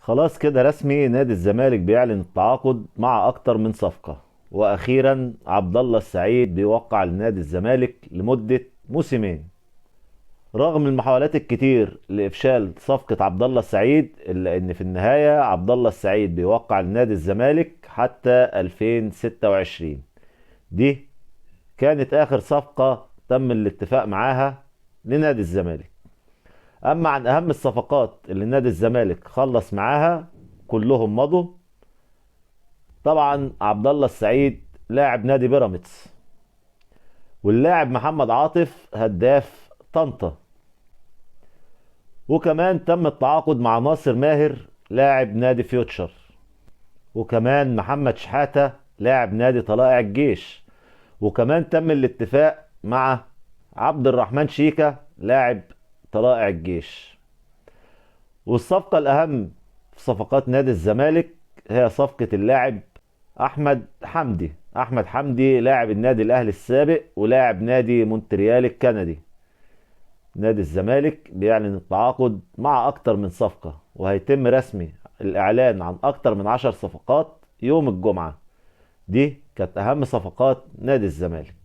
خلاص كده رسمي نادي الزمالك بيعلن التعاقد مع اكتر من صفقة. واخيرا عبد الله السعيد بيوقع لنادي الزمالك لمدة موسمين. رغم المحاولات الكتير لافشال صفقة عبد الله السعيد الا ان في النهاية عبد الله السعيد بيوقع لنادي الزمالك حتى 2026. دي كانت اخر صفقة تم الاتفاق معاها لنادي الزمالك. اما عن اهم الصفقات اللي نادي الزمالك خلص معاها، كلهم مضوا. طبعا عبد الله السعيد لاعب نادي بيراميدز، واللاعب محمد عاطف هداف طنطا، وكمان تم التعاقد مع ناصر ماهر لاعب نادي فيوتشر، وكمان محمد شحاتة لاعب نادي طلائع الجيش، وكمان تم الاتفاق مع عبد الرحمن شيكا لاعب طلائع الجيش. والصفقة الأهم في صفقات نادي الزمالك هي صفقة اللاعب أحمد حمدي لاعب النادي الأهلي السابق ولاعب نادي مونتريال الكندي. نادي الزمالك بيعلن التعاقد مع أكتر من صفقة، وهيتم رسمي الإعلان عن أكتر من 10 صفقات يوم الجمعة. دي كانت أهم صفقات نادي الزمالك.